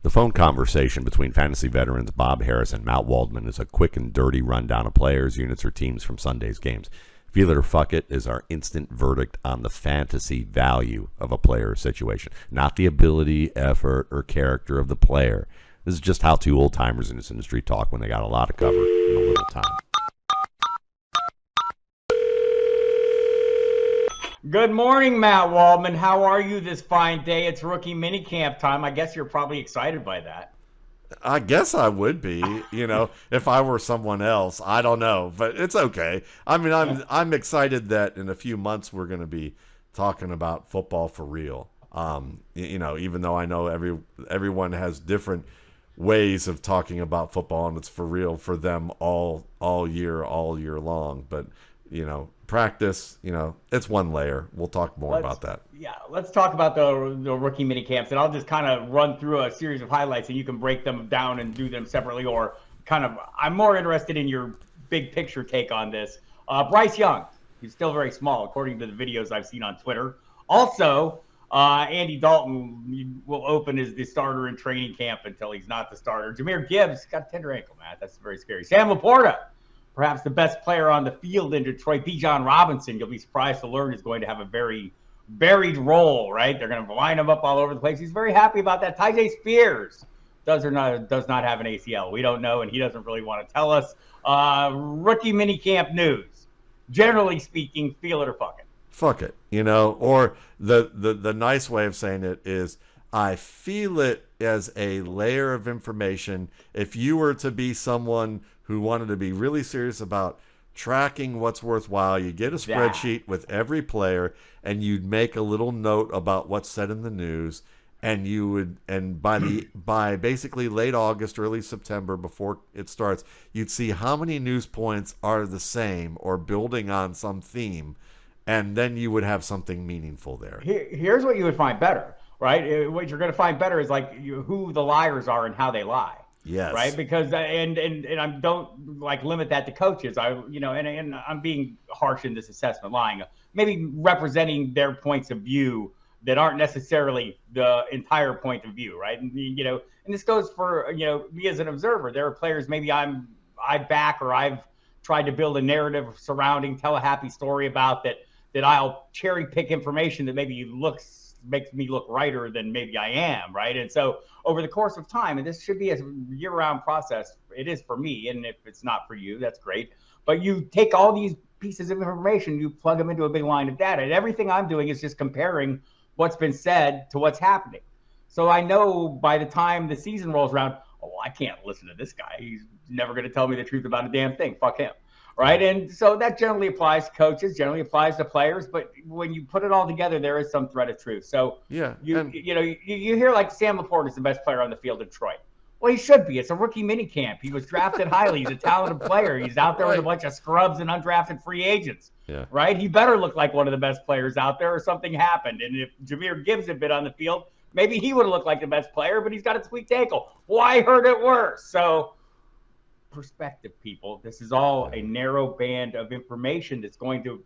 The phone conversation between fantasy veterans Bob Harris and Matt Waldman is a quick and dirty rundown of players, units, or teams from Sunday's games. Feel it or fuck it is our instant verdict on the fantasy value of a player or situation, not the ability, effort, or character of the player. This is just how two old-timers in this industry talk when they got a lot to cover in a little time. Good morning, Matt Waldman. How are you this fine day? It's rookie minicamp time. I guess you're probably excited by that. I guess I would be, if I were someone else. I don't know, but it's okay. I mean, I'm excited that in a few months we're going to be talking about football for real. Even though I know everyone has different ways of talking about football, and it's for real for them all year long. But practice, it's one layer. We'll talk more about that. Yeah, let's talk about the rookie mini camps, and I'll just kind of run through a series of highlights, and you can break them down and do them separately, or I'm more interested in your big picture take on this. Bryce Young, he's still very small, according to the videos I've seen on Twitter. Also, Andy Dalton will open as the starter in training camp until he's not the starter. Jahmyr Gibbs got a tender ankle, Matt. That's very scary. Sam Laporta, perhaps the best player on the field in Detroit. Bijan Robinson, you'll be surprised to learn, is going to have a very varied role, right? They're going to line him up all over the place. He's very happy about that. Tyjae Spears does not have an ACL. We don't know, and he doesn't really want to tell us. Rookie minicamp news. Generally speaking, feel it or fuck it. Fuck it, or the nice way of saying it is I feel it as a layer of information. If you were to be someone who wanted to be really serious about tracking what's worthwhile, you get a spreadsheet with every player and you'd make a little note about what's said in the news, and you would, and by basically late August, early September, before it starts, you'd see how many news points are the same or building on some theme, and then you would have something meaningful there. Here's what you would find better, right? What you're going to find better is who the liars are and how they lie. Yes. Right. Because and I don't limit that to coaches. And I'm being harsh in this assessment, lying, maybe representing their points of view that aren't necessarily the entire point of view. Right. And this goes for, me as an observer. There are players maybe I back, or I've tried to build a narrative surrounding, tell a happy story about that I'll cherry pick information that maybe makes me look righter than maybe I am, right? And so over the course of time, and this should be a year-round process, it is for me, and if it's not for you, that's great. But you take all these pieces of information, you plug them into a big line of data, and everything I'm doing is just comparing what's been said to what's happening. So I know by the time the season rolls around, I can't listen to this guy. He's never going to tell me the truth about a damn thing. Fuck him. Right. And so that generally applies to coaches, generally applies to players. But when you put it all together, there is some thread of truth. So, you hear Sam Laporta is the best player on the field in Detroit. Well, he should be. It's a rookie minicamp. He was drafted highly. He's a talented player. He's out there with a bunch of scrubs and undrafted free agents. Yeah. Right. He better look like one of the best players out there, or something happened. And if Jahmyr Gibbs had been on the field, maybe he would have looked like the best player, but he's got a tweaked ankle. Well, I heard it worse. So, perspective, people. This is all a narrow band of information that's going to,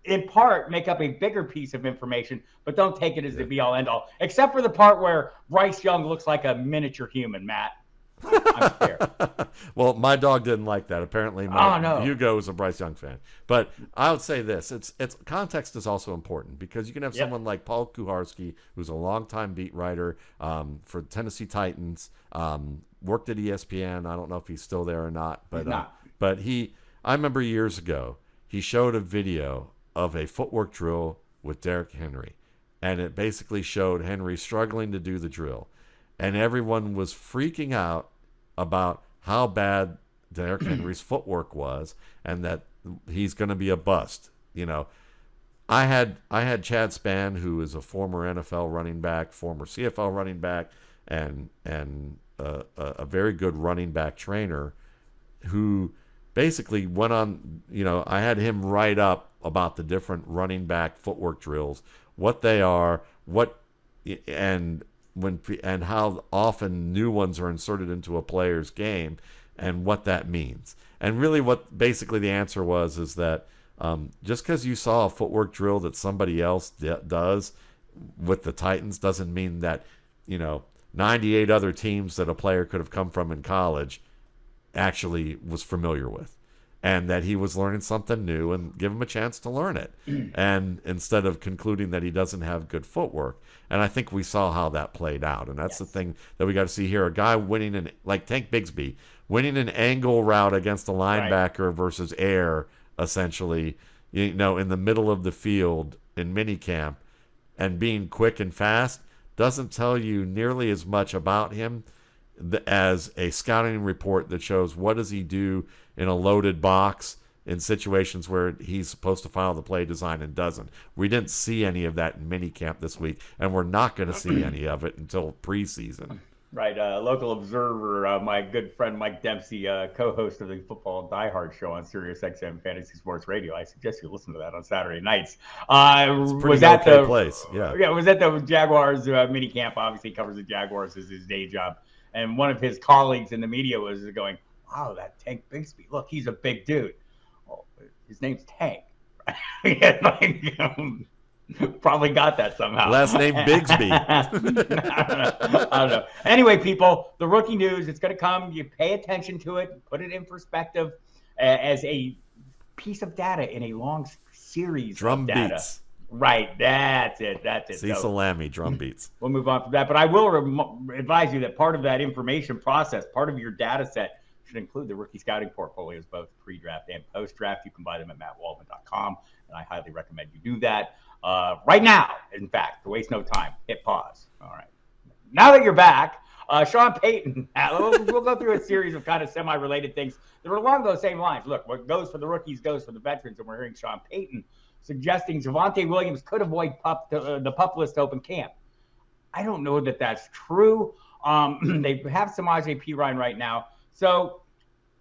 in part, make up a bigger piece of information, but don't take it as the be-all, end-all, except for the part where Bryce Young looks like a miniature human, Matt. I'm scared. Well, my dog didn't like that. Apparently, Hugo is a Bryce Young fan. But I would say this: it's context is also important, because you can have someone like Paul Kuharsky, who's a longtime beat writer for Tennessee Titans, worked at ESPN. I don't know if he's still there or not, but I remember years ago he showed a video of a footwork drill with Derrick Henry, and it basically showed Henry struggling to do the drill. And everyone was freaking out about how bad Derrick Henry's footwork was, and that he's going to be a bust. I had Chad Spann, who is a former NFL running back, former CFL running back, and a very good running back trainer, who basically went on. I had him write up about the different running back footwork drills, what they are, and how often new ones are inserted into a player's game, and what that means. And really what basically the answer was is that just because you saw a footwork drill that somebody else does with the Titans doesn't mean that 98 other teams that a player could have come from in college actually was familiar with, and that he was learning something new, and give him a chance to learn it. And instead of concluding that he doesn't have good footwork. And I think we saw how that played out. And that's the thing that we got to see here. A guy winning, like Tank Bigsby, winning an angle route against a linebacker versus air, essentially, in the middle of the field in minicamp, and being quick and fast doesn't tell you nearly as much about him as a scouting report that shows what does he do in a loaded box in situations where he's supposed to follow the play design and doesn't. We didn't see any of that in minicamp this week, and we're not going to see any of it until preseason. Right. Local observer, my good friend Mike Dempsey, co-host of the Football Diehard show on Sirius XM Fantasy Sports Radio. I suggest you listen to that on Saturday nights. Was at the place. Yeah, was at the Jaguars minicamp. Obviously, covers the Jaguars as his day job. And one of his colleagues in the media was going, "Wow, that Tank Bigsby! Look, he's a big dude. Well, his name's Tank." Probably got that somehow. Last name Bigsby. I don't know. Anyway, people, the rookie news, it's going to come. You pay attention to it, put it in perspective as a piece of data in a long series of data. Beats. Right, that's it. Cecil Lammy, drum beats. We'll move on from that, but I will advise you that part of that information process, part of your data set, should include the rookie scouting portfolios, both pre-draft and post-draft. You can buy them at mattwaldman.com, and I highly recommend you do that right now. In fact, to waste no time, hit pause. All right. Now that you're back, Sean Payton, we'll go through a series of kind of semi-related things that are along those same lines. Look, what goes for the rookies goes for the veterans, and we're hearing Sean Payton suggesting Javonte Williams could avoid the PUP list to open camp. I don't know that that's true. They have some IJP Ryan right now. So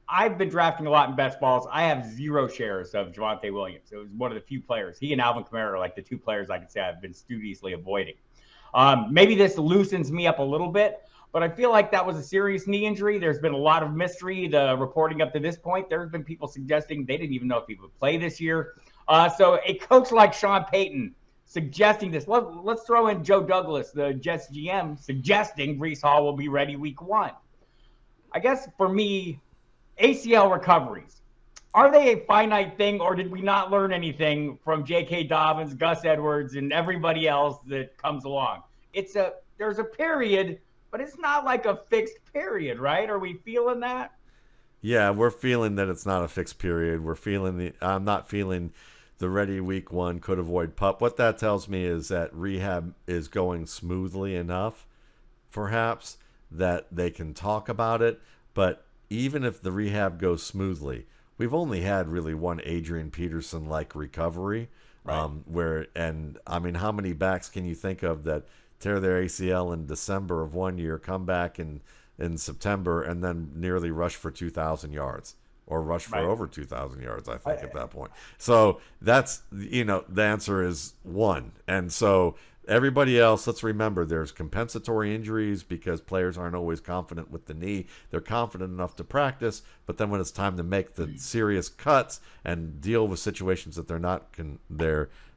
I've been drafting a lot in best balls. I have 0 shares of Javonte Williams. It was one of the few players. He and Alvin Kamara are like the 2 players I could say I've been studiously avoiding. Maybe this loosens me up a little bit, but I feel like that was a serious knee injury. There's been a lot of mystery. The reporting up to this point, there's been people suggesting they didn't even know if he would play this year. So a coach like Sean Payton suggesting this. Let's throw in Joe Douglas, the Jets GM, suggesting Breece Hall will be ready week 1. I guess for me, ACL recoveries, are they a finite thing, or did we not learn anything from J.K. Dobbins, Gus Edwards, and everybody else that comes along? There's a period, but it's not like a fixed period, right? Are we feeling that? Yeah, we're feeling that it's not a fixed period. I'm not feeling the ready week 1 could avoid PUP. What that tells me is that rehab is going smoothly enough, perhaps, that they can talk about it. But even if the rehab goes smoothly, we've only had really one Adrian Peterson-like recovery. Right. How many backs can you think of that tear their ACL in December of one year, come back in September, and then nearly rush for 2,000 yards or rush for over 2,000 yards, I think, at that point. So that's, the answer is 1. And so everybody else, let's remember, there's compensatory injuries because players aren't always confident with the knee. They're confident enough to practice, but then when it's time to make the serious cuts and deal with situations that they're not,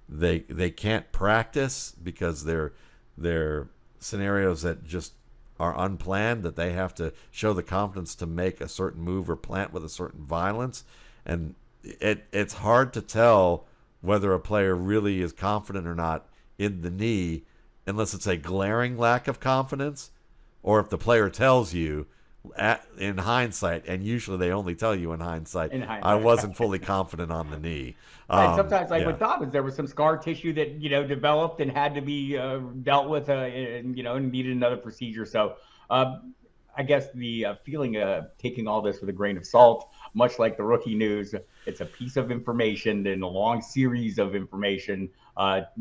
they can't practice because they're scenarios that just are unplanned, that they have to show the confidence to make a certain move or plant with a certain violence. And it's hard to tell whether a player really is confident or not in the knee unless it's a glaring lack of confidence, or if the player tells you in hindsight, and usually they only tell you in hindsight, I wasn't fully confident on the knee. Sometimes, with Dobbins, there was some scar tissue that developed and had to be dealt with, and needed another procedure. So, I guess the feeling of taking all this with a grain of salt, much like the rookie news, it's a piece of information and a long series of information.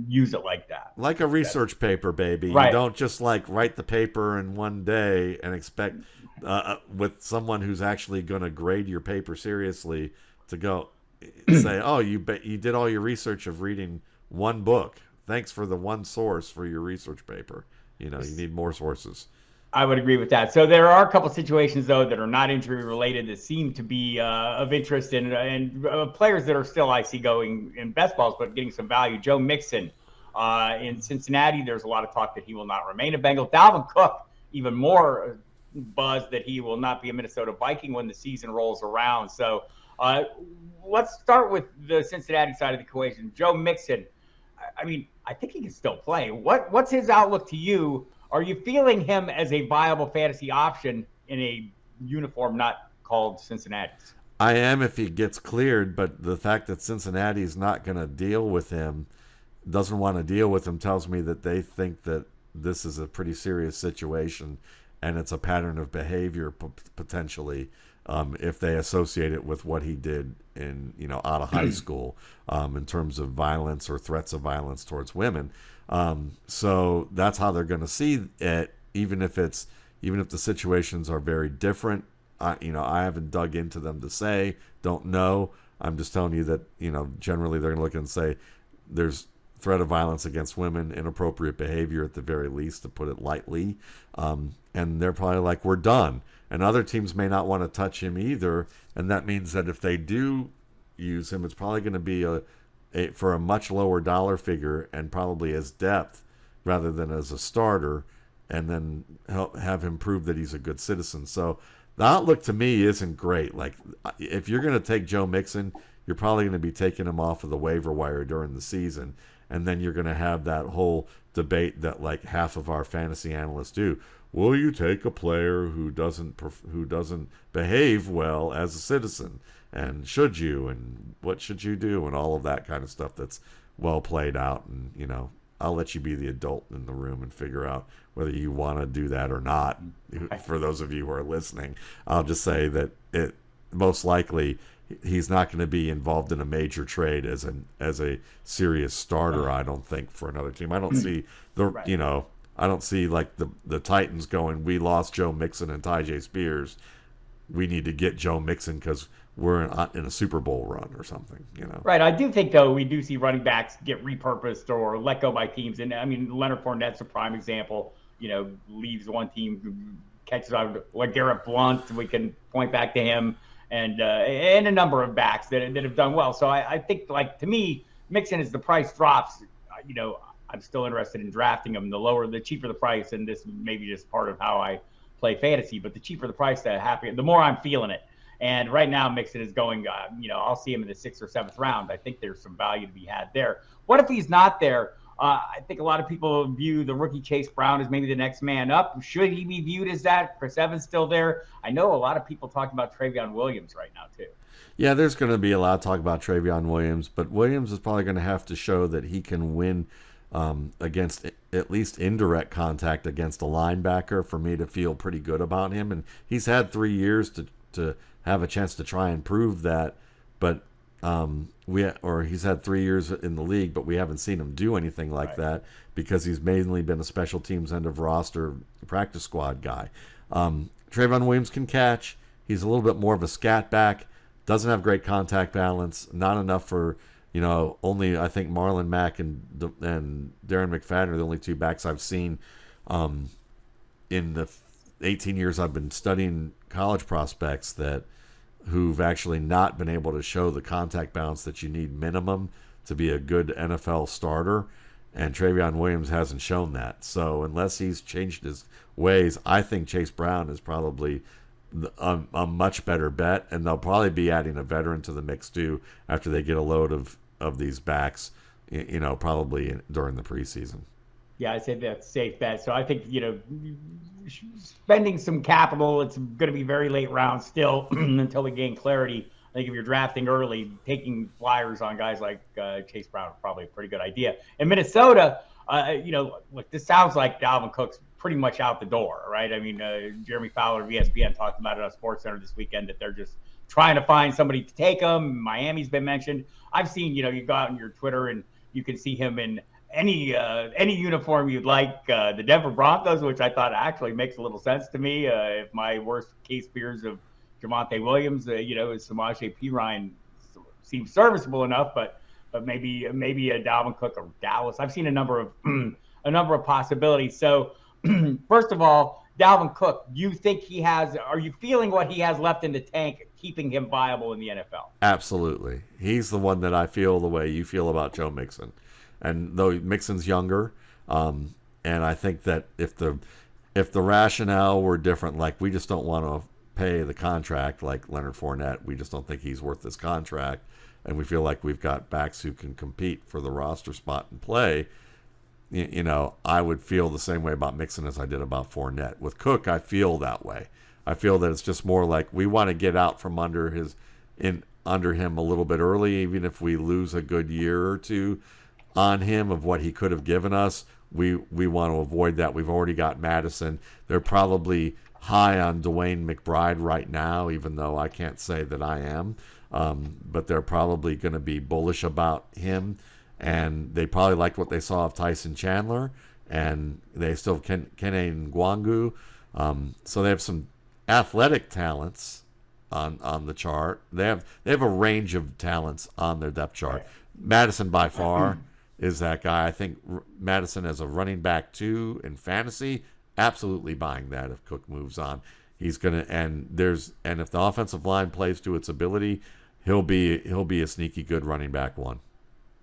Use it like that. Like a research paper, baby. Right. You don't just write the paper in one day and expect with someone who's actually going to grade your paper seriously to go say, oh, you did all your research of reading one book. Thanks for the one source for your research paper. You need more sources. I would agree with that. So there are a couple situations, though, that are not injury related that seem to be of interest and players that are still, I see, going in best balls, but getting some value. Joe Mixon in Cincinnati, there's a lot of talk that he will not remain a Bengal. Dalvin Cook even more buzz that he will not be a Minnesota Viking when the season rolls around. So let's start with the Cincinnati side of the equation. Joe Mixon, I mean, I think he can still play. What's his outlook to you? Are you feeling him as a viable fantasy option in a uniform not called Cincinnati's? I am if he gets cleared, but the fact that Cincinnati's not going to deal with him, doesn't want to deal with him, tells me that they think that this is a pretty serious situation and it's a pattern of behavior potentially if they associate it with what he did in out of high school in terms of violence or threats of violence towards women. So that's how they're going to see it, even if the situations are very different. I haven't dug into them to say, don't know. I'm just telling you that, generally they're going to look and say there's threat of violence against women, inappropriate behavior at the very least, to put it lightly. And they're probably like, we're done. And other teams may not want to touch him either. And that means that if they do use him, it's probably going to be for a much lower dollar figure and probably as depth rather than as a starter, and then have him prove that he's a good citizen. So the outlook to me isn't great. Like, if you're going to take Joe Mixon, you're probably going to be taking him off of the waiver wire during the season. And then you're going to have that whole debate that like half of our fantasy analysts do. Will you take a player who doesn't behave well as a citizen? And should you? And what should you do? And all of that kind of stuff that's well played out. And, I'll let you be the adult in the room and figure out whether you want to do that or not. For those of you who are listening, I'll just say that it most likely he's not going to be involved in a major trade as a serious starter. I don't think, for another team. I don't see I don't see like the Titans going, we lost Joe Mixon and Tyjae Spears, we need to get Joe Mixon because we're in a Super Bowl run or something, Right. I do think, though, we do see running backs get repurposed or let go by teams. And, I mean, Leonard Fournette's a prime example, leaves one team, catches out like Garrett Blount. We can point back to him and a number of backs that have done well. So I think, like, to me, Mixon, as the price drops, I'm still interested in drafting him. The cheaper the price, and this may be just part of how I play fantasy, but the cheaper the price, the more I'm feeling it. And right now, Mixon is going, I'll see him in the 6th or 7th round. I think there's some value to be had there. What if he's not there? I think a lot of people view the rookie Chase Brown as maybe the next man up. Should he be viewed as that? Chris Evans still there? I know a lot of people talking about Travion Williams right now, too. Yeah, there's going to be a lot of talk about Travion Williams, but Williams is probably going to have to show that he can win against at least indirect contact against a linebacker for me to feel pretty good about him. And he's had 3 years to have a chance to try and prove that, but he's had 3 years in the league, but we haven't seen him do anything like that because he's mainly been a special teams end of roster practice squad guy. Travion Williams can catch. He's a little bit more of a scat back, doesn't have great contact balance, not enough for, only I think Marlon Mack and Darren McFadden are the only two backs I've seen in the 18 years I've been studying college prospects who've actually not been able to show the contact balance that you need minimum to be a good NFL starter, and Travion Williams hasn't shown that. So unless he's changed his ways, I think Chase Brown is probably a much better bet, and they'll probably be adding a veteran to the mix too after they get a load of these backs, probably during the preseason. Yeah, I say that's a safe bet. So I think, spending some capital, it's going to be very late round still until we gain clarity. I think if you're drafting early, taking flyers on guys like Chase Brown is probably a pretty good idea. In Minnesota, look, this sounds like Dalvin Cook's pretty much out the door, right? I mean, Jeremy Fowler of ESPN talked about it on SportsCenter this weekend that they're just trying to find somebody to take him. Miami's been mentioned. I've seen, you go out on your Twitter and you can see him in any uniform you'd like. The Denver Broncos, which I thought actually makes a little sense to me. If my worst case fears of Javonte Williams, is Samaje Perine seems serviceable enough, but maybe a Dalvin Cook or Dallas. I've seen a number of possibilities. So first of all, Dalvin Cook, are you feeling what he has left in the tank, keeping him viable in the NFL? Absolutely. He's the one that I feel the way you feel about Joe Mixon. And though Mixon's younger, and I think that if the if the rationale were different, like we just don't want to pay the contract like Leonard Fournette, we just don't think he's worth this contract, and we feel like we've got backs who can compete for the roster spot and play, I would feel the same way about Mixon as I did about Fournette. With Cook, I feel that way. I feel that it's just more like we want to get out from under him a little bit early, even if we lose a good year or two on him of what he could have given us. We want to avoid that. We've already got Mattison. They're probably high on Dwayne McBride right now, even though I can't say that I am. But they're probably going to be bullish about him. And they probably liked what they saw of Tyson Chandler. And they still have Kene Ngwangu. So they have some athletic talents on the chart. They have a range of talents on their depth chart. Mattison by far is that guy. I think Mattison as a running back too in fantasy, absolutely buying that if Cook moves on. He's gonna and if the offensive line plays to its ability, he'll be a sneaky good running back one.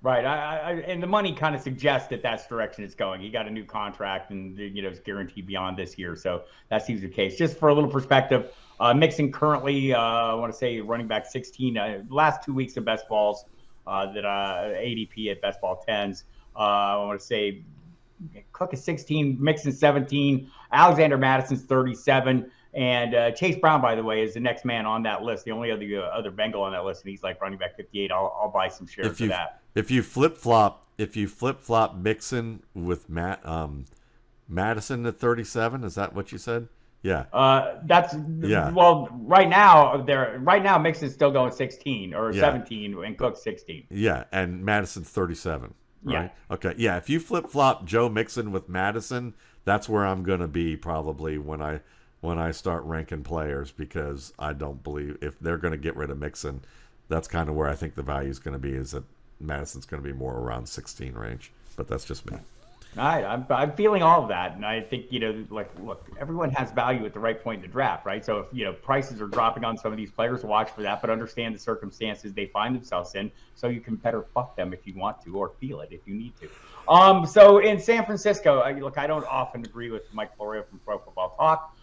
Right, and the money kind of suggests that that's the direction it's going. He got a new contract, and it's guaranteed beyond this year, so that seems the case. Just for a little perspective, Mixon currently, I want to say running back 16. Last 2 weeks of best balls that ADP at best ball 10s. I want to say Cook is 16, Mixon 17, Alexander Madison's 37. And Chase Brown, by the way, is the next man on that list. The only other Bengal on that list, and he's like running back 58. I'll buy some shares of that. If you flip flop Mixon with Mattison at 37, is that what you said? Yeah. Well, right now Mixon's still going 16 or 17, and Cook's 16. Yeah, and Madison's 37. Right? Yeah. Okay. Yeah. If you flip flop Joe Mixon with Mattison, that's where I'm going to be probably when I start ranking players, because I don't believe if they're going to get rid of Mixon, that's kind of where I think the value is going to be, is that Madison's going to be more around 16 range. But that's just me. All right, I'm feeling all of that, and I think look, everyone has value at the right point in the draft, right? So if prices are dropping on some of these players, watch for that, but understand the circumstances they find themselves in, so you can better fuck them if you want to, or feel it if you need to. So in San Francisco, I don't often agree with Mike Florio from Pro Football Talk,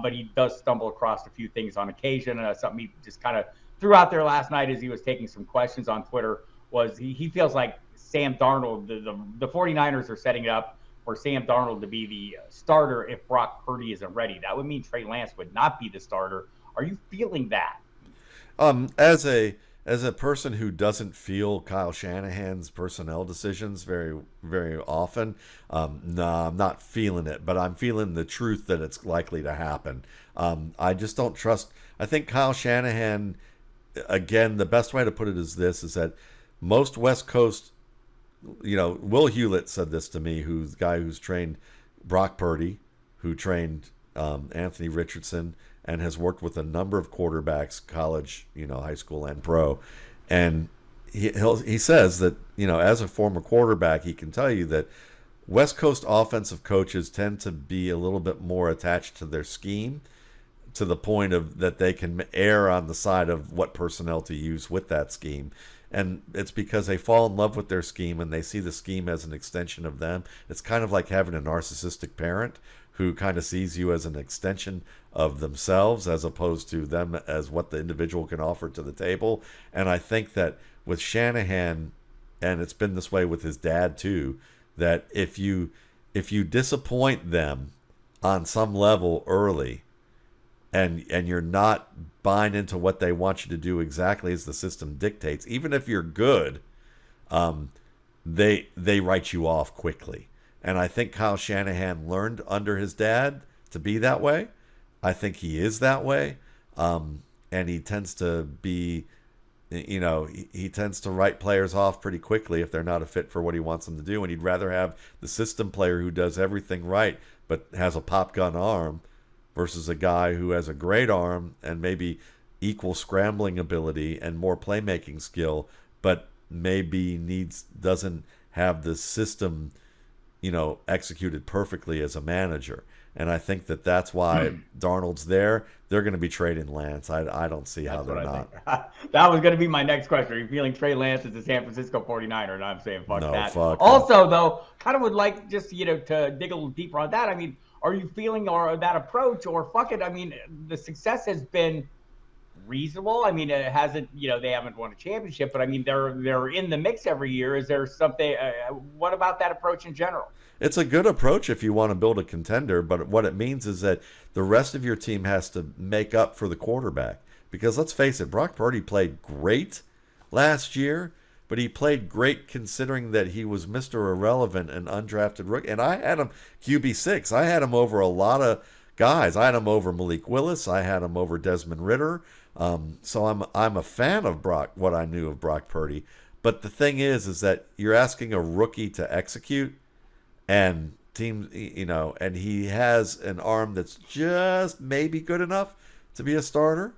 but he does stumble across a few things on occasion. Something he just kind of threw out there last night as he was taking some questions on Twitter was he feels like Sam Darnold, the 49ers are setting it up for Sam Darnold to be the starter if Brock Purdy isn't ready. That would mean Trey Lance would not be the starter. Are you feeling that? As a person who doesn't feel Kyle Shanahan's personnel decisions very, very often, no, I'm not feeling it, but I'm feeling the truth that it's likely to happen. I just don't trust. I think Kyle Shanahan, again, the best way to put it is that most West Coast, Will Hewlett said this to me, who's the guy who's trained Brock Purdy, who trained Anthony Richardson, and has worked with a number of quarterbacks, college, high school and pro. And he says that, as a former quarterback, he can tell you that West Coast offensive coaches tend to be a little bit more attached to their scheme, to the point of that they can err on the side of what personnel to use with that scheme. And it's because they fall in love with their scheme and they see the scheme as an extension of them. It's kind of like having a narcissistic parent who kind of sees you as an extension of themselves as opposed to them as what the individual can offer to the table. And I think that with Shanahan, and it's been this way with his dad too, that if you disappoint them on some level early, and you're not buying into what they want you to do exactly as the system dictates, even if you're good, they write you off quickly. And I think Kyle Shanahan learned under his dad to be that way. I think he is that way. And he tends to be, he tends to write players off pretty quickly if they're not a fit for what he wants them to do. And he'd rather have the system player who does everything right but has a pop gun arm versus a guy who has a great arm and maybe equal scrambling ability and more playmaking skill, but maybe doesn't have the system, executed perfectly as a manager. And I think that's why Darnold's there. They're going to be trading Lance. I don't see how they're not. That was going to be my next question. Are you feeling Trey Lance as a San Francisco 49er? And I'm saying fuck that. Fuck also, though, kind of would like just, to dig a little deeper on that. I mean, Are you feeling or that approach, or fuck it? I mean, the success has been reasonable. I mean, it hasn't, they haven't won a championship, but I mean, they're in the mix every year. Is there something? What about that approach in general? It's a good approach if you want to build a contender, but what it means is that the rest of your team has to make up for the quarterback. Because let's face it, Brock Purdy played great last year, but he played great considering that he was Mr. Irrelevant and undrafted rookie. And I had him QB6. I had him over a lot of guys. I had him over Malik Willis. I had him over Desmond Ridder. So I'm a fan of what I knew of Brock Purdy. But the thing is that you're asking a rookie to execute. And and he has an arm that's just maybe good enough to be a starter.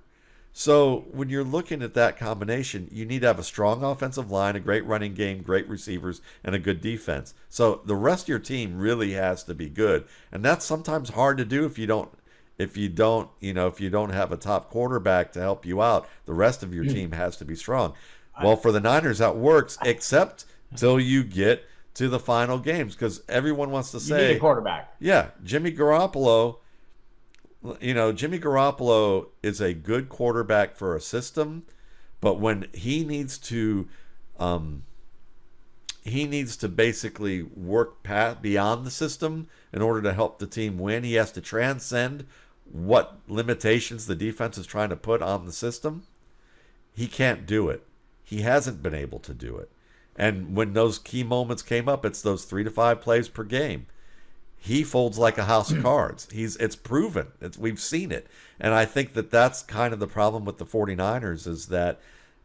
So when you're looking at that combination, you need to have a strong offensive line, a great running game, great receivers, and a good defense. So the rest of your team really has to be good, and that's sometimes hard to do if you don't have a top quarterback to help you out. The rest of your team has to be strong. Well, for the Niners, that works, except till you get to the final games, because everyone wants to say, you need a quarterback. Yeah, Jimmy Garoppolo is a good quarterback for a system, but when he needs to basically work beyond the system in order to help the team win, he has to transcend what limitations the defense is trying to put on the system. He can't do it. He hasn't been able to do it. And when those key moments came up, it's those 3 to 5 plays per game. He folds like a house of cards. It's proven. We've seen it. And I think that that's kind of the problem with the 49ers is that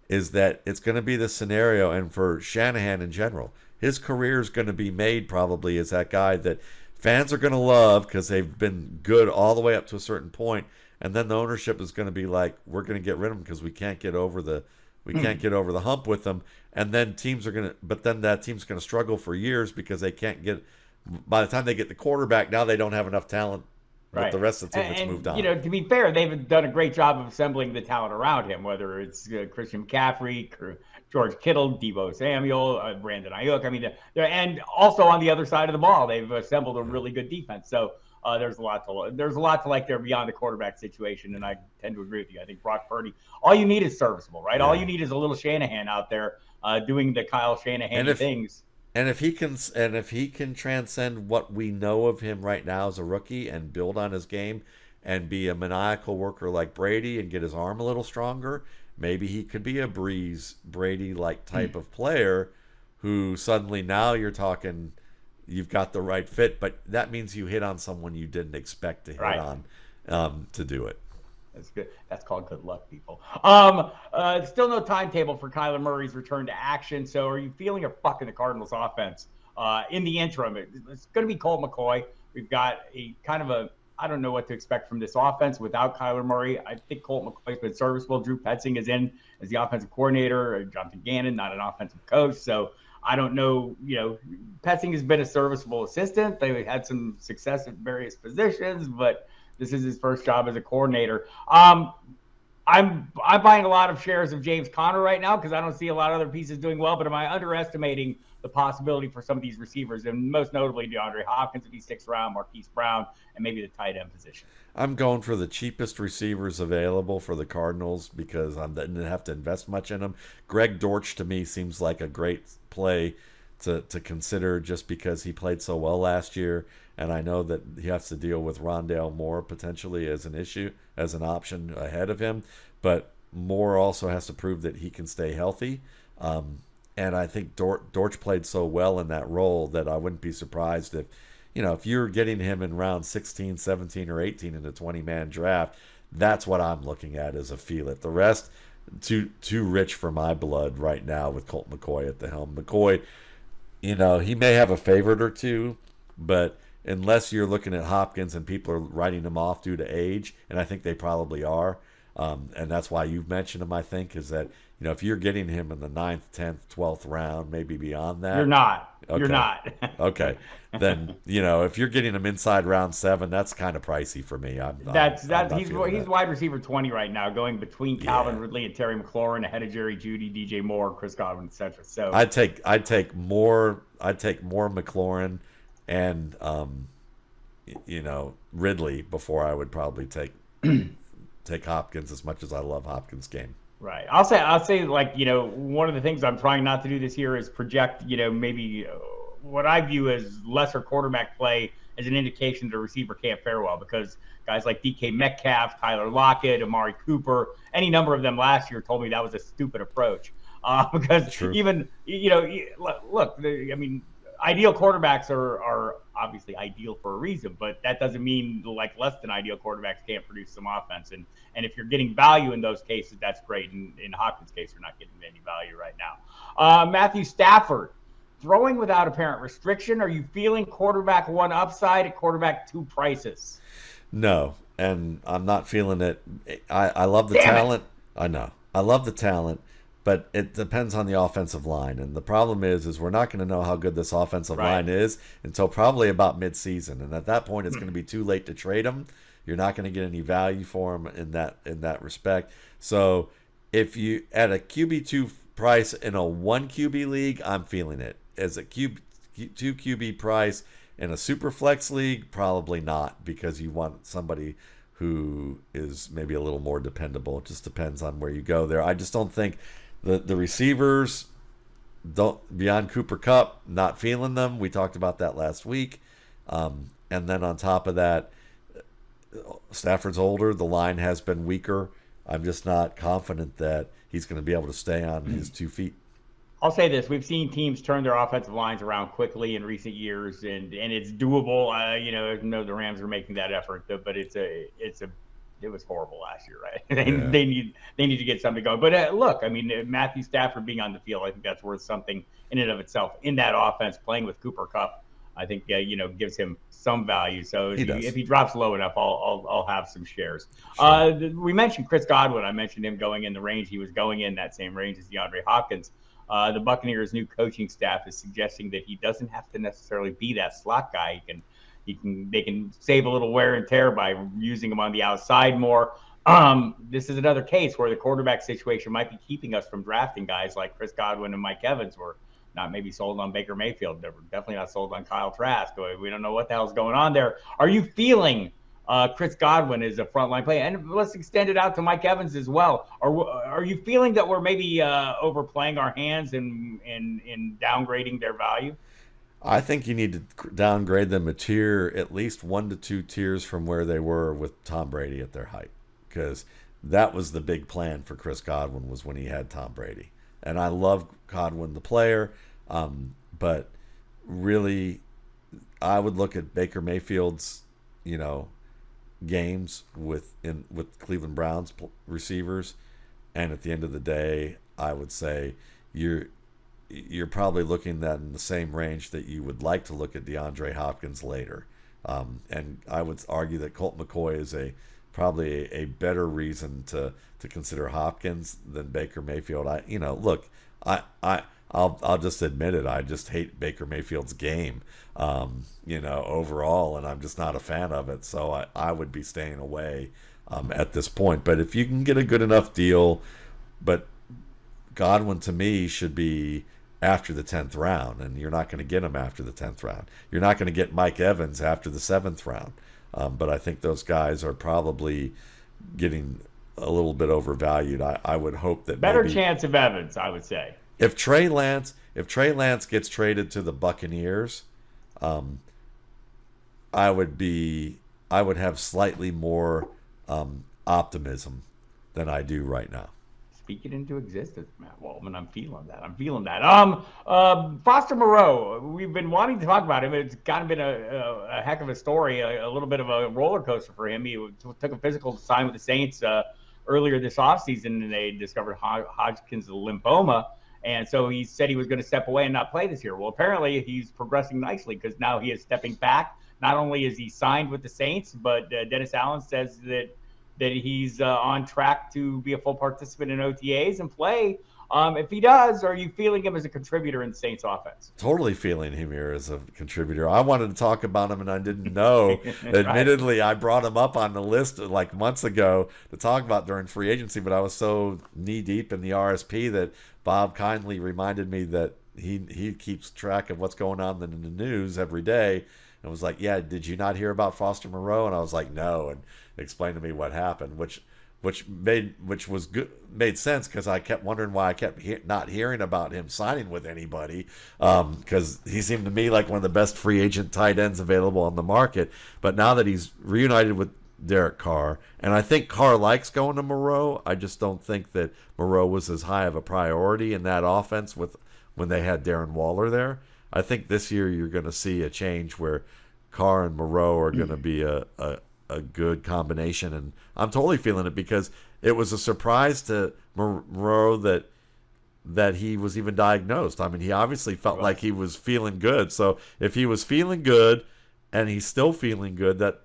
it's going to be the scenario. And for Shanahan in general, his career is going to be made probably as that guy that fans are going to love because they've been good all the way up to a certain point. And then the ownership is going to be like, we're going to get rid of him because we can't get over the hump with them. And then that team's going to struggle for years because they can't get. By the time they get the quarterback, now they don't have enough talent. Right. The rest of the team has moved on. To be fair, they've done a great job of assembling the talent around him. Whether it's Christian McCaffrey, George Kittle, Deebo Samuel, Brandon Ayuk. I mean, and also on the other side of the ball, they've assembled a really good defense. So there's a lot to like there beyond the quarterback situation, and I tend to agree with you. I think Brock Purdy, all you need is serviceable, right? Yeah. All you need is a little Shanahan out there doing the Kyle Shanahan things. And if he can transcend what we know of him right now as a rookie and build on his game and be a maniacal worker like Brady and get his arm a little stronger, maybe he could be a Brady-like type of player who suddenly now you're talking you've got the right fit, but that means you hit on someone you didn't expect to hit on to do it. That's good. That's called good luck, people. Still no timetable for Kyler Murray's return to action. So are you feeling a fucking the Cardinals offense in the interim? It's going to be Colt McCoy. We've got a kind of I don't know what to expect from this offense without Kyler Murray. I think Colt McCoy's been serviceable. Drew Petzing is in as the offensive coordinator. Jonathan Gannon, not an offensive coach. So I don't know. Petzing has been a serviceable assistant. They've had some success at various positions, but this is his first job as a coordinator. I'm buying a lot of shares of James Conner right now because I don't see a lot of other pieces doing well. But am I underestimating the possibility for some of these receivers, and most notably DeAndre Hopkins to be 6th round, Marquise Brown, and maybe the tight end position? I'm going for the cheapest receivers available for the Cardinals because I didn't have to invest much in them. Greg Dortch to me seems like a great play to consider just because he played so well last year. And I know that he has to deal with Rondale Moore potentially as an option ahead of him. But Moore also has to prove that he can stay healthy. And I think Dortch played so well in that role that I wouldn't be surprised if you're getting him in round 16, 17, or 18 in a 20-man draft, that's what I'm looking at as a feel it. The rest, too rich for my blood right now with Colt McCoy at the helm. McCoy, he may have a favorite or two, but unless you're looking at Hopkins and people are writing him off due to age, and I think they probably are, and that's why you've mentioned him, I think, is that, if you're getting him in the 9th, 10th, 12th round, maybe beyond that. You're not. Okay. You're not. Okay. Then, if you're getting him inside round 7, that's kind of pricey for me. He's wide receiver 20 right now, going between Calvin Ridley and Terry McLaurin, ahead of Jerry Jeudy, DJ Moore, Chris Godwin, etc. So I'd take more McLaurin and Ridley before I would probably take Hopkins, as much as I love Hopkins' game. Right. I'll say like, one of the things I'm trying not to do this year is project, maybe what I view as lesser quarterback play as an indication that a receiver can't fare well, because guys like DK Metcalf, Tyler Lockett, Amari Cooper, any number of them last year told me that was a stupid approach. Because True. Even, look, ideal quarterbacks are obviously ideal for a reason, but that doesn't mean like less than ideal quarterbacks can't produce some offense. And if you're getting value in those cases, that's great. In Hopkins' case, you're not getting any value right now. Matthew Stafford, throwing without apparent restriction. Are you feeling quarterback 1 upside at quarterback 2 prices? No, and I'm not feeling it. I love the talent. I know. I love the talent. But it depends on the offensive line. And the problem is we're not going to know how good this offensive line is until probably about midseason. And at that point, it's going to be too late to trade him. You're not going to get any value for him in that respect. So if you at a QB2 price in a 1 QB league, I'm feeling it. As a 2 QB price in a super flex league, probably not, because you want somebody who is maybe a little more dependable. It just depends on where you go there. I just don't think the receivers beyond Cooper Kupp, not feeling them. We talked about that last week. And then on top of that, Stafford's older. The line has been weaker. I'm just not confident that he's going to be able to stay on his 2 feet. I'll say this: we've seen teams turn their offensive lines around quickly in recent years, and it's doable. I know the Rams are making that effort, but it was horrible last year, right? They need to get something going. But look, Matthew Stafford being on the field, I think that's worth something in and of itself. In that offense, playing with Cooper Kupp, I think gives him some value. So if he drops low enough, I'll have some shares. Sure. We mentioned Chris Godwin. I mentioned him going in the range he was going in, that same range as DeAndre Hopkins. The Buccaneers' new coaching staff is suggesting that he doesn't have to necessarily be that slot guy. They can save a little wear and tear by using him on the outside more. This is another case where the quarterback situation might be keeping us from drafting guys like Chris Godwin and Mike Evans. We're not maybe sold on Baker Mayfield. We're definitely not sold on Kyle Trask. We don't know what the hell's going on there. Are you feeling Chris Godwin is a frontline play? And let's extend it out to Mike Evans as well. Are you feeling that we're maybe overplaying our hands in downgrading their value? I think you need to downgrade them a tier, at least 1 to 2 tiers from where they were with Tom Brady at their height, because that was the big plan for Chris Godwin, was when he had Tom Brady. And I love Godwin, the player, but really, I would look at Baker Mayfield's, games with Cleveland Browns receivers, and at the end of the day, I would say you're probably looking at in the same range that you would like to look at DeAndre Hopkins later. And I would argue that Colt McCoy is probably a better reason to consider Hopkins than Baker Mayfield. I'll just admit it. I just hate Baker Mayfield's game, overall, and I'm just not a fan of it. So I would be staying away at this point. But if you can get a good enough deal, but Godwin to me should be after the 10th round, and you're not going to get him after the 10th round. You're not going to get Mike Evans after the 7th round. But I think those guys are probably getting a little bit overvalued. I would hope that better chance of Evans, I would say. If Trey Lance gets traded to the Buccaneers, I would have slightly more optimism than I do right now. Speak it into existence, Matt Waldman. I'm feeling that. Foster Moreau, we've been wanting to talk about him. It's kind of been a heck of a story, a little bit of a roller coaster for him. He took a physical to sign with the Saints earlier this offseason, and they discovered Hodgkin's lymphoma. And so he said he was going to step away and not play this year. Well, apparently he's progressing nicely, because now he is stepping back. Not only is he signed with the Saints, but Dennis Allen says that he's on track to be a full participant in OTAs and play. If he does, are you feeling him as a contributor in the Saints offense? Totally feeling him here as a contributor. I wanted to talk about him, and I didn't know. Admittedly, I brought him up on the list like months ago to talk about during free agency, but I was so knee-deep in the RSP that Bob kindly reminded me that he keeps track of what's going on in the news every day. and was like, yeah, did you not hear about Foster Moreau? And I was like, no, and explained to me what happened, which made sense, because I kept wondering why I kept not hearing about him signing with anybody, because he seemed to me like one of the best free agent tight ends available on the market. But now that he's reunited with Derek Carr, and I think Carr likes going to Moreau, I just don't think that Moreau was as high of a priority in that offense when they had Darren Waller there. I think this year you're going to see a change where Carr and Moreau are going to be a good combination, and I'm totally feeling it, because it was a surprise to Moreau that he was even diagnosed. I mean, he obviously felt like he was feeling good. So if he was feeling good and he's still feeling good, that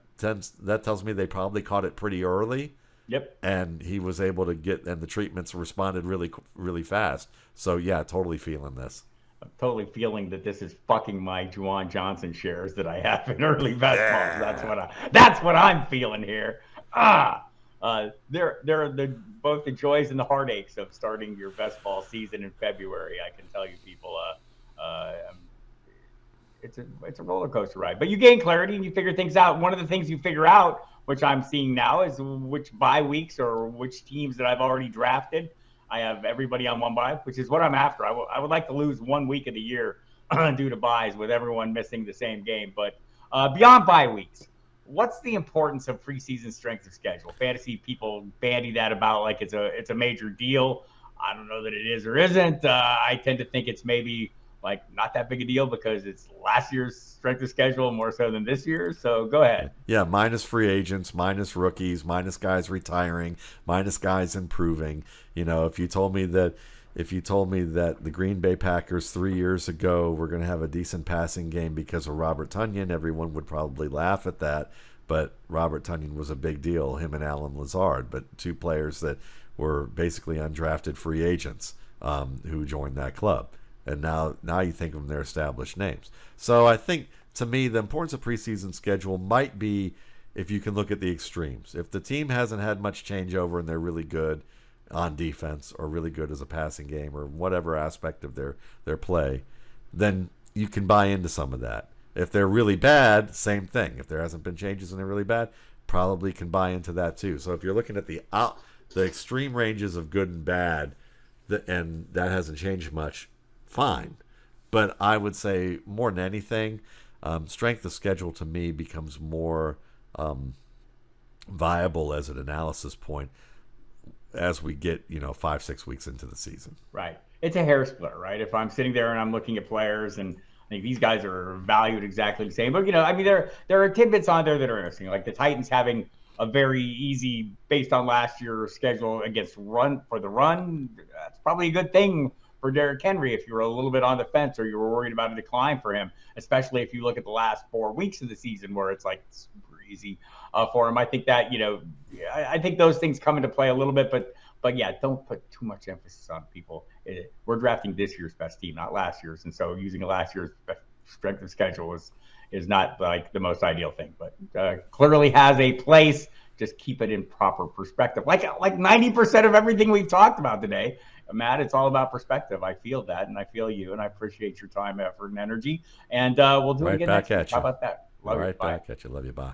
tells me they probably caught it pretty early. Yep. And he was able to and the treatments responded really, really fast. So yeah, totally feeling this. I'm totally feeling that this is fucking my Juwan Johnson shares that I have in early best balls. That's what I'm feeling here. There are both the joys and the heartaches of starting your best ball season in February. I can tell you, people, it's a roller coaster ride. But you gain clarity and you figure things out. One of the things you figure out, which I'm seeing now, is which bye weeks or which teams that I've already drafted. I have everybody on one bye, which is what I'm after. I would like to lose 1 week of the year due to byes, with everyone missing the same game. But beyond bye weeks, what's the importance of preseason strength of schedule? Fantasy people bandy that about like it's a major deal. I don't know that it is or isn't. I tend to think it's maybe like not that big a deal, because it's last year's strength of schedule more so than this year's. So go ahead. Yeah, minus free agents, minus rookies, minus guys retiring, minus guys improving. You know, if you told me that the Green Bay Packers 3 years ago were going to have a decent passing game because of Robert Tonyan, everyone would probably laugh at that. But Robert Tonyan was a big deal, him and Alan Lazard, but two players that were basically undrafted free agents who joined that club. And now you think of them, they're established names. So I think, to me, the importance of preseason schedule might be if you can look at the extremes. If the team hasn't had much changeover and they're really good on defense or really good as a passing game or whatever aspect of their play, then you can buy into some of that. If they're really bad, same thing. If there hasn't been changes and they're really bad, probably can buy into that too. So if you're looking at the extreme ranges of good and bad, and that hasn't changed much, fine. But I would say more than anything, strength of schedule to me becomes more viable as an analysis point as we get 5-6 weeks into the season. Right. It's a hair splitter, right? If I'm sitting there and I'm looking at players and I think these guys are valued exactly the same, but I mean, there are tidbits on there that are interesting, like the Titans having a very easy, based on last year's schedule against run. That's probably a good thing for Derrick Henry if you were a little bit on the fence or you were worried about a decline for him, especially if you look at the last 4 weeks of the season where it's like super easy for him. I think that, I think those things come into play a little bit, but yeah, don't put too much emphasis on people. We're drafting this year's best team, not last year's. And so using last year's strength of schedule is not like the most ideal thing, but clearly has a place. Just keep it in proper perspective. Like 90% of everything we've talked about today, Matt, it's all about perspective. I feel that, and I feel you, and I appreciate your time, effort, and energy. And we'll do it again next week. How about that? Love you. Back at you. Love you. Bye.